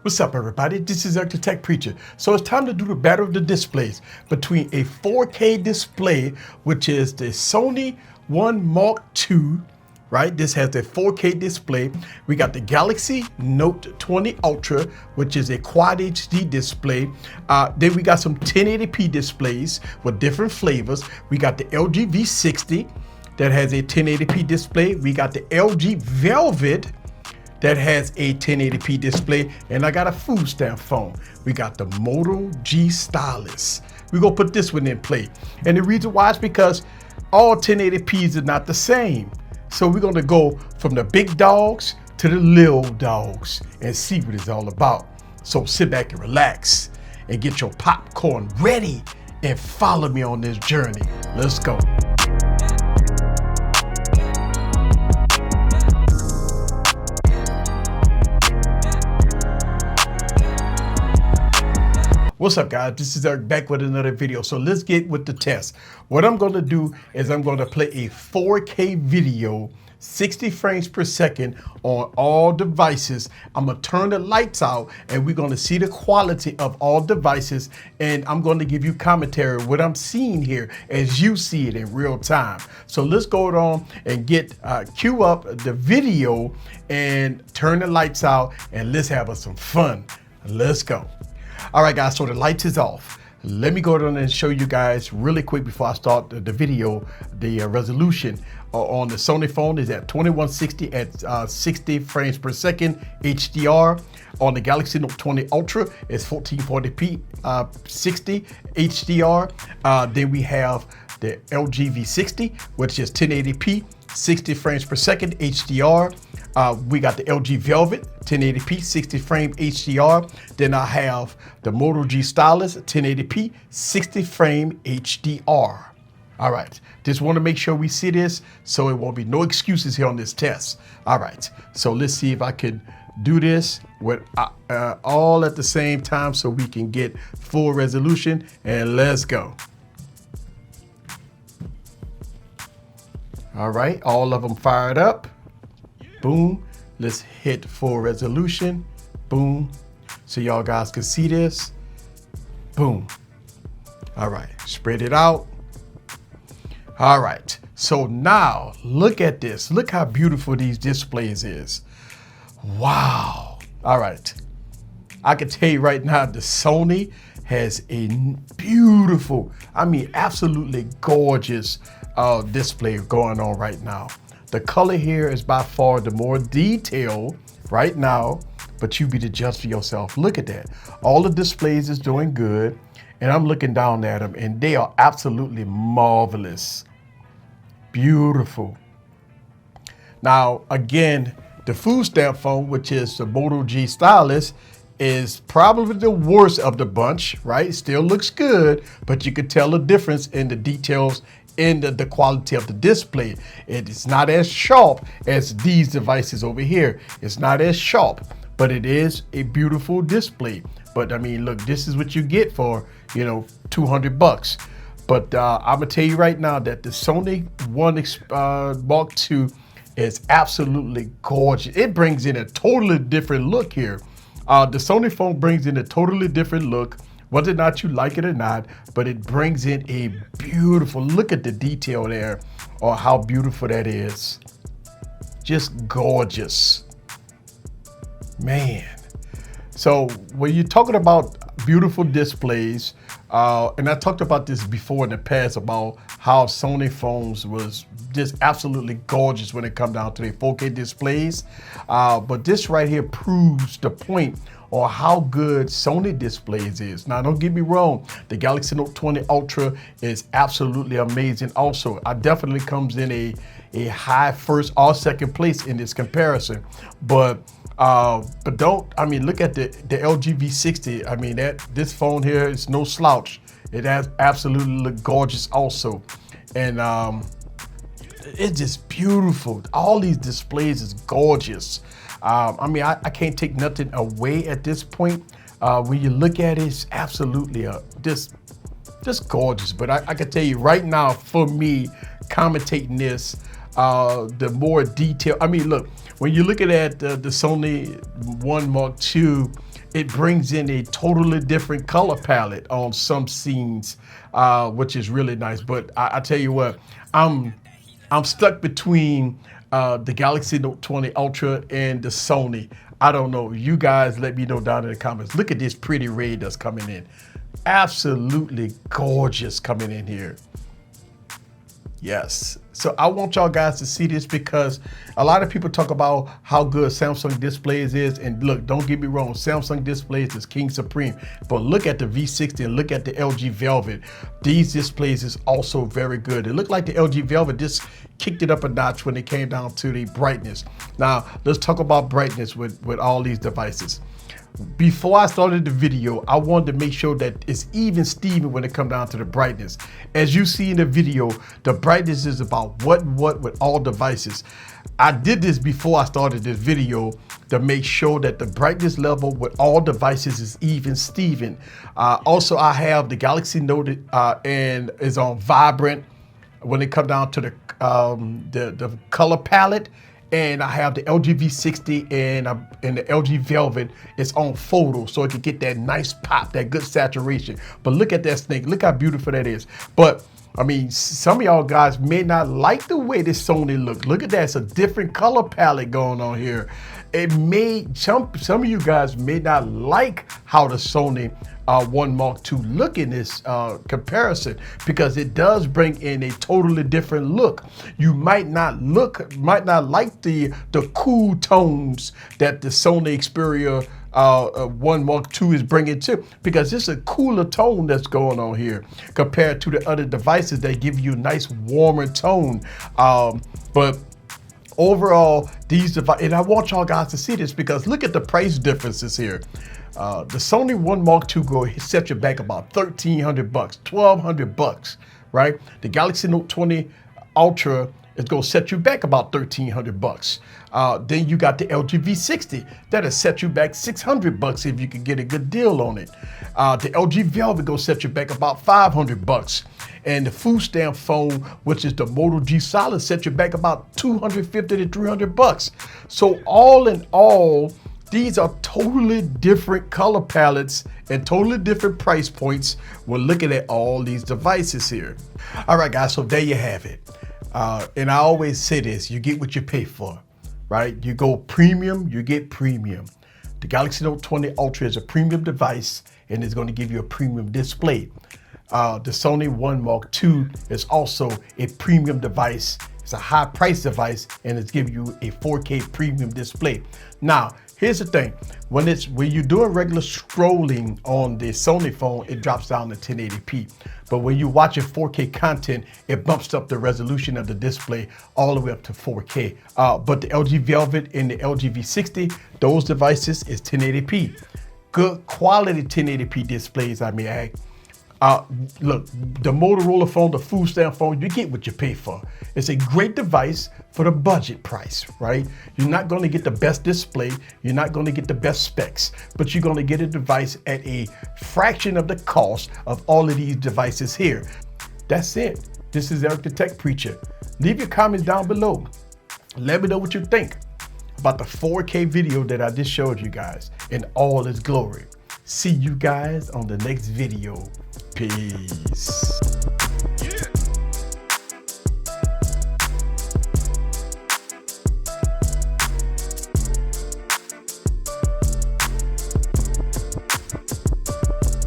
What's up, everybody? This is Eric the Tech Preacher. So it's time to do the battle of the displays between a 4K display, which is the Sony Mark II, right? This has a 4K display. We got the Galaxy Note 20 Ultra, which is a Quad HD display. Then we got some 1080p displays with different flavors. We got the LG V60 that has a 1080p display. We got the LG Velvet that has a 1080p display, and I got a food stamp phone. We got the Moto G Stylus. We're gonna put this one in play. And the reason why is because all 1080p's are not the same. So we're gonna go from the big dogs to the little dogs and see what it's all about. So sit back and relax and get your popcorn ready and follow me on this journey. Let's go. What's up, guys? This is Eric back with another video. So let's get with the test. What I'm going to do is I'm going to play a 4K video, 60 frames per second on all devices. I'm going to turn the lights out and we're going to see the quality of all devices. And I'm going to give you commentary, what I'm seeing here as you see it in real time. So let's go on and get cue up the video and turn the lights out and let's have some fun. Let's go. All right, guys, so the lights is off. Let me go down and show you guys really quick before I start the video. The resolution on the Sony phone is at 2160 at 60 frames per second HDR. On the Galaxy Note 20 Ultra, it's 1440p 60 HDR. Then we have the LG V60, which is 1080p 60 frames per second HDR. We got the LG Velvet 1080p 60 frame HDR. Then I have the Moto G Stylus 1080p 60 frame HDR. All right, just want to make sure we see this so it won't be no excuses here on this test. All right, so let's see if I can do this with all at the same time so we can get full resolution, and let's go. All right, all of them fired up. Boom. Let's hit full resolution. Boom. So y'all guys can see this. Boom. All right, spread it out. All right, so now look at this. Look how beautiful these displays is. Wow. All right, I can tell you right now, the Sony has a beautiful, I mean, absolutely gorgeous display going on right now. The color here is by far the more detailed right now, but you be the judge for yourself. Look at that. All the displays is doing good, and I'm looking down at them, and they are absolutely marvelous. Beautiful. Now, again, the food stamp phone, which is the Moto G Stylus, is probably the worst of the bunch, right? It still looks good, but you could tell the difference in the details in the quality of the display. It is not as sharp as these devices over here. It's not as sharp, but it is a beautiful display. But I mean, look, this is what you get for, you know, 200 bucks. But I'm gonna tell you right now that the Sony Mark II is absolutely gorgeous. It brings in a totally different look here. The Sony phone brings in a totally different look, whether or not you like it or not, but it brings in a beautiful, look at the detail there, or how beautiful that is. Just gorgeous, man. So when you're talking about beautiful displays, and I talked about this before in the past about how Sony phones was just absolutely gorgeous when it comes down to their 4K displays. But this right here proves the point on how good Sony displays is. Now, don't get me wrong, the Galaxy Note 20 Ultra is absolutely amazing also. It definitely comes in a high first or second place in this comparison. But don't, I mean, look at the LG V60. I mean, this phone here is no slouch. It has absolutely look gorgeous also. And it's just beautiful. All these displays is gorgeous. I mean, I can't take nothing away at this point. When you look at it, it's absolutely just gorgeous. But I can tell you right now, for me, commentating this, the more detail. I mean, look, when you're looking at the Sony Mark II it brings in a totally different color palette on some scenes, which is really nice. But I tell you what, I'm stuck between the Galaxy Note 20 Ultra and the Sony. I don't know. You guys let me know down in the comments. Look at this pretty red that's coming in. Absolutely gorgeous coming in here. Yes. So I want y'all guys to see this because a lot of people talk about how good Samsung displays is. And look, don't get me wrong, Samsung displays is king supreme. But look at the V60 and look at the LG Velvet. These displays is also very good. It looked like the LG Velvet just kicked it up a notch when it came down to the brightness. Now, let's talk about brightness with all these devices. Before I started the video, I wanted to make sure that it's even Steven when it comes down to the brightness. As you see in the video, the brightness is about what with all devices. I did this before I started this video to make sure that the brightness level with all devices is even Steven. Also, I have the Galaxy Note and is on vibrant when it comes down to the color palette. And I have the LG V60 and the LG Velvet is on photo, so it can get that nice pop, that good saturation. But look at that snake. Look how beautiful that is. But I mean, some of y'all guys may not like the way this Sony looks. Look at that. It's a different color palette going on here. It may, some of you guys may not like how the Sony One Mark II look in this comparison, because it does bring in a totally different look. You might not like the cool tones that the Sony Xperia One Mark II is bringing to, because it's a cooler tone that's going on here compared to the other devices that give you a nice warmer tone. But overall, these devices, and I want y'all guys to see this because look at the price differences here. The Sony One Mark II go set you back about $1,300, $1,200, right? The Galaxy Note 20 Ultra is gonna set you back about $1,300. Then you got the LG V60 that'll set you back $600 if you can get a good deal on it. The LG Velvet gonna set you back about $500. And the food stamp phone, which is the Moto G Solid, set you back about $250 to $300. So all in all, these are totally different color palettes and totally different price points when looking at all these devices here. All right, guys, so there you have it. And I always say this, you get what you pay for, right? You go premium, you get premium. The Galaxy Note 20 Ultra is a premium device and it's going to give you a premium display. The Sony One Mark II is also a premium device. It's a high price device and it's giving you a 4K premium display. Now, here's the thing, when you're doing regular scrolling on the Sony phone, it drops down to 1080p. But when you're watching 4K content, it bumps up the resolution of the display all the way up to 4K. But the LG Velvet and the LG V60, those devices is 1080p. Good quality 1080p displays, I may add. Look, the Motorola phone, the food stamp phone, you get what you pay for. It's a great device for the budget price, right? You're not going to get the best display. You're not going to get the best specs, but you're going to get a device at a fraction of the cost of all of these devices here. That's it. This is Eric the Tech Preacher. Leave your comments down below. Let me know what you think about the 4K video that I just showed you guys in all its glory. See you guys on the next video. Peace.